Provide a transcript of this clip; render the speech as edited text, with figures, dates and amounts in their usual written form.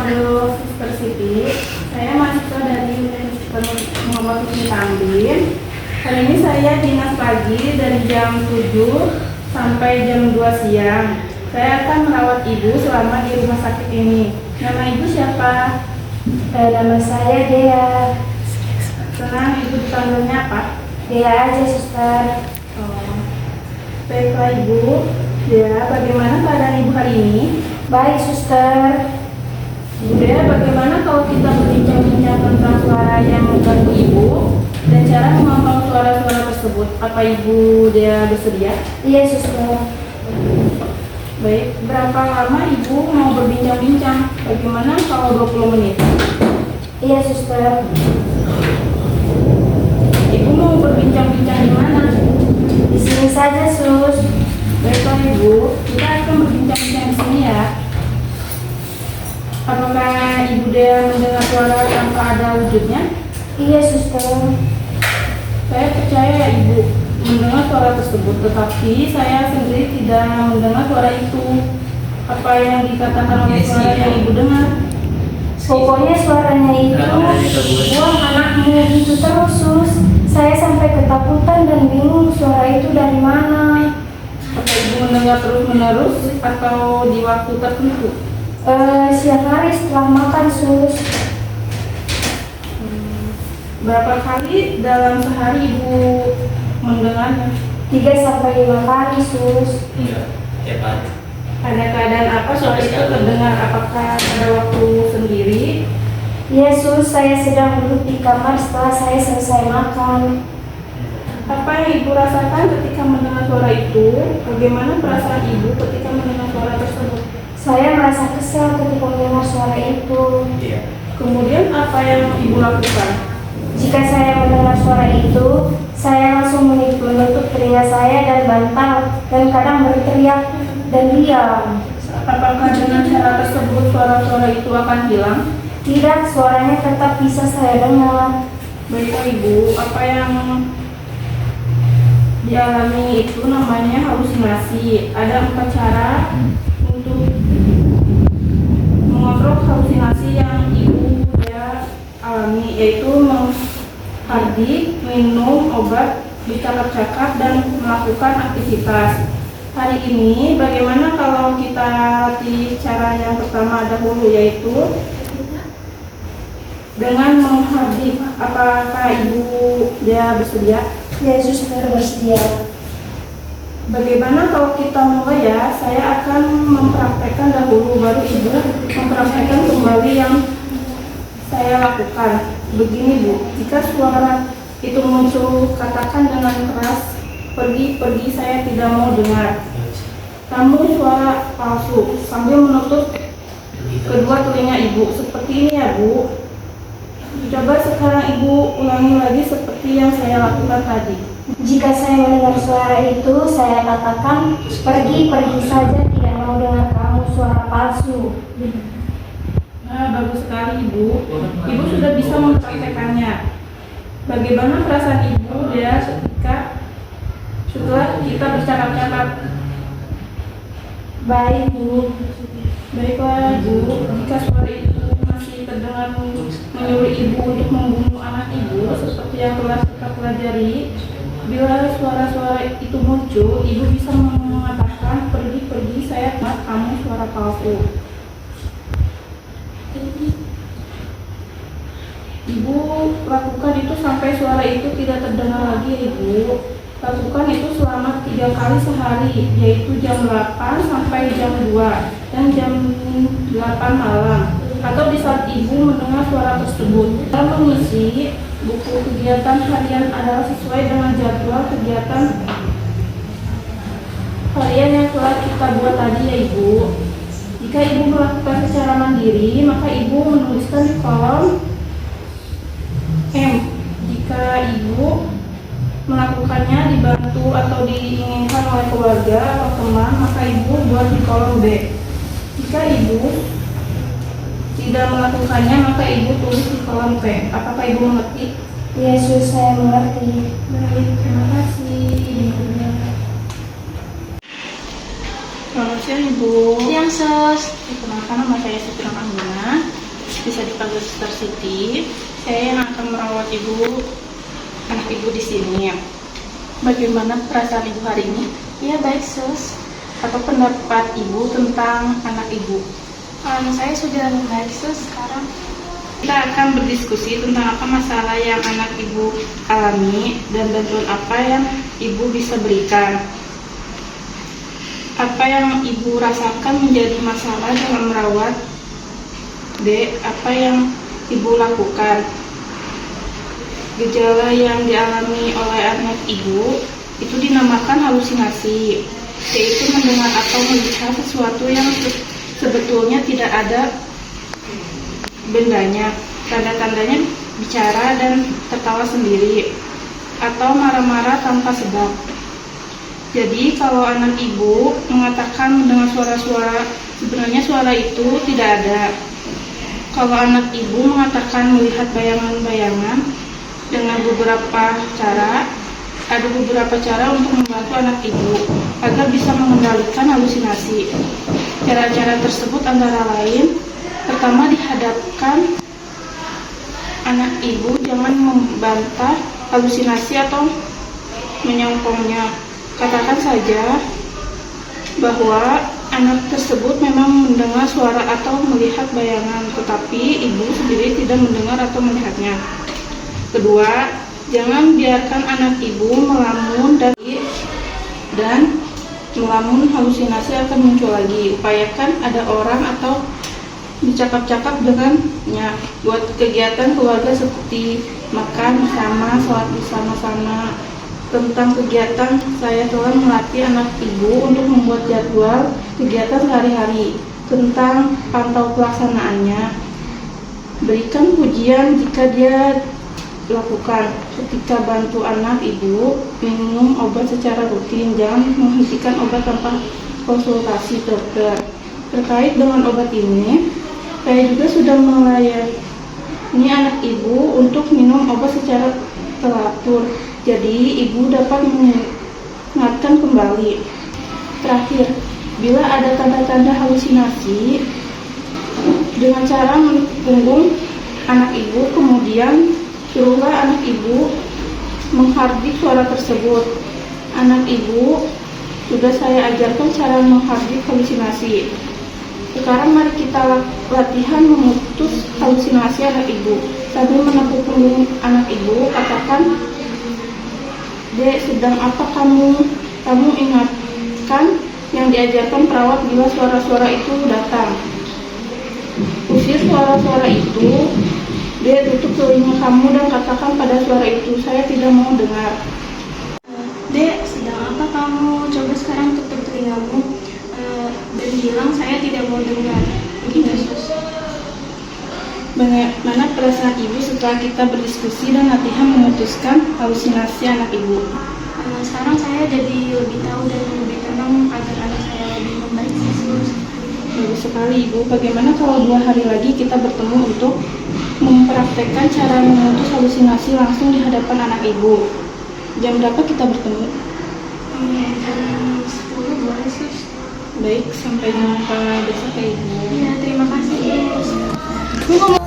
Halo Sister Siti, saya mahasiswa dari Universitas Muhammad Husni Tamrin. Hari ini saya dinas pagi dari jam 7 sampai jam 2 siang. Saya akan merawat ibu selama di rumah sakit ini. Nama ibu siapa? Nama saya Dea. Senang ibu dipanggilnya apa? Dea aja, suster. Baiklah ibu. Ya, bagaimana keadaan ibu hari ini? Baik, suster. Ibu Dea, bagaimana kalau kita berbincang-bincang tentang suara yang mengganggu ibu dan cara memantau suara-suara tersebut? Apa ibu Dea bersedia? Iya, suster. Baik, berapa lama ibu mau berbincang-bincang? Bagaimana kalau 20 menit? Iya, suster. Ibu mau berbincang-bincang di mana? Di sini saja, sus. Baiklah ibu, kita akan berbincang-bincang di sini ya. Apakah ibu Dea mendengar suara tanpa ada wujudnya? Iya, suster. Saya percaya ya ibu mendengar suara tersebut, tetapi saya sendiri tidak mendengar suara itu. Apa yang dikatakan oleh suara yang ibu dengar? Pokoknya suaranya itu buang anakmu gitu terus, sus. Saya sampai ketakutan dan bingung suara itu dari mana. Apa ibu mendengar terus-menerus atau di waktu tertentu? Siang hari setelah makan, sus. Berapa kali dalam sehari ibu mendengarnya? 3 sampai 5 kali, sus. Iya, tiap hari. Ada keadaan apa suara itu terdengar? Apakah pada waktu sendiri? Iya, sus. Saya sedang duduk di kamar setelah saya selesai makan. Apa yang ibu rasakan ketika mendengar suara itu? Bagaimana perasaan ibu ketika mendengar suara tersebut? Saya merasa kesal ketika mendengar suara itu. Iya. Kemudian apa yang ibu lakukan? Jika saya mendengar suara itu, saya langsung menutup telinga saya dan bantal, dan kadang berteriak dan diam. Apakah dengan cara tersebut suara-suara itu akan hilang? Tidak, suaranya tetap bisa saya dengar. Baiklah ibu, apa yang dialami itu namanya halusinasi. Ada 4 cara untuk mengontrol halusinasi yang ibu Dea alami, yaitu menghardik, minum obat, bercakap-cakap, dan melakukan aktivitas. Hari ini bagaimana kalau kita latih cara yang pertama dahulu, yaitu dengan menghardik. Apakah ibu Dea bersedia? Ya, suster, bersedia. Bagaimana kalau kita mulai ya? Saya akan mempraktekkan dahulu, baru ibu mempraktekkan kembali yang saya lakukan. Begini bu, jika suara itu muncul, katakan dengan keras, pergi, pergi, saya tidak mau dengar. Kamu suara palsu, sambil menutup kedua telinga ibu, seperti ini ya bu. Coba sekarang ibu ulangi lagi seperti yang saya lakukan tadi. Jika saya mendengar suara itu, saya katakan, pergi, pergi saja, tidak mau dengar kamu suara palsu. Nah, bagus sekali ibu. Ibu sudah bisa mempraktekannya. Bagaimana perasaan ibu Dea ketika setelah kita bercakap-cakap? Baik, Bu. Baiklah ibu, jika suara itu masih terdengar menyuruh ibu untuk membunuh anak ibu seperti yang telah kita pelajari, bila suara-suara itu muncul, ibu bisa mengatakan, pergi, pergi, saya mat, kamu suara palsu. Ibu lakukan itu sampai suara itu tidak terdengar lagi ya ibu. Lakukan itu selama 3 kali sehari, yaitu jam 8 sampai jam 2 dan jam 8 malam, atau di saat ibu mendengar suara tersebut. Dalam mengisi buku kegiatan harian adalah sesuai dengan jadwal kegiatan harian yang telah kita buat tadi ya ibu. Jika ibu melakukan secara mandiri, maka ibu menuliskan di kolom M. Jika ibu melakukannya dibantu atau diinginkan oleh keluarga atau teman, maka ibu buat di kolom B. Jika ibu tidak melakukannya, maka ibu tulis di kolom P. Apakah ibu mengerti? Yesus, saya mengerti. Baik, terima kasih ibunya. Selamat siang ibu. Siang, Sus. Perkenalkan, nama saya Siti Rahmana. bisa dipanggil Suster Siti. Saya yang akan merawat anak ibu di sini. Bagaimana perasaan ibu hari ini? Iya baik sus. Atau pendapat ibu tentang anak ibu? Saya sudah membaik sus sekarang. Kita akan berdiskusi tentang apa masalah yang anak ibu alami dan bantuan apa yang ibu bisa berikan. Apa yang ibu rasakan menjadi masalah dalam merawat Dek, apa yang ibu lakukan? Gejala yang dialami oleh anak ibu itu dinamakan halusinasi, yaitu mendengar atau melihat sesuatu yang sebetulnya tidak ada bendanya. Tanda-tandanya bicara dan tertawa sendiri, atau marah-marah tanpa sebab. Jadi kalau anak ibu mengatakan mendengar suara-suara, sebenarnya suara itu tidak ada. Kalau anak ibu mengatakan melihat bayangan-bayangan dengan beberapa cara, ada beberapa cara untuk membantu anak ibu agar bisa mengendalikan halusinasi. Cara-cara tersebut antara lain, pertama dihadapkan anak ibu jangan membantah halusinasi atau menyongkongnya. Katakan saja bahwa anak tersebut memang mendengar suara atau melihat bayangan, tetapi ibu sendiri tidak mendengar atau melihatnya. Kedua, jangan biarkan anak ibu melamun dan melamun halusinasi akan muncul lagi. Upayakan ada orang atau bercakap-cakap dengannya. Buat kegiatan keluarga seperti makan bersama, sholat bersama-sama. Tentang kegiatan, saya telah melatih anak ibu untuk membuat jadwal kegiatan sehari-hari. Tentang pantau pelaksanaannya, berikan pujian jika dia lakukan. Ketika bantu anak ibu minum obat secara rutin, jangan menghentikan obat tanpa konsultasi dokter. Terkait dengan obat ini, saya juga sudah melayani anak ibu untuk minum obat secara teratur. Jadi, ibu dapat mengingatkan kembali. Terakhir, bila ada tanda-tanda halusinasi, dengan cara mengunggung anak ibu, kemudian suruhlah anak ibu menghardik suara tersebut. Anak ibu sudah saya ajarkan cara menghardik halusinasi. Sekarang mari kita latihan memutus halusinasi anak ibu. Sambil menepuk punggung anak ibu, katakan, Dek, sedang apa kamu? Kamu ingatkan yang diajarkan perawat bila suara-suara itu datang. Usir suara-suara itu. Dek, tutup telinga kamu dan katakan pada suara itu, saya tidak mau dengar. Dek, sedang apa kamu? Coba sekarang tutup telingamu dan bilang saya tidak mau dengar. Begitu sus. Bagaimana perasaan ibu setelah kita berdiskusi dan latihan memutuskan halusinasi anak ibu? Sekarang saya jadi lebih tahu dan lebih tenang agar anak saya lebih membaik sus. Bagus sekali ibu. Bagaimana kalau 2 hari lagi kita bertemu untuk mempraktekkan cara memutus halusinasi langsung di hadapan anak ibu? Jam berapa kita bertemu? Jam 10 boleh sus. Baik, sampai jumpa besok ya ibu. Iya, terima kasih sus.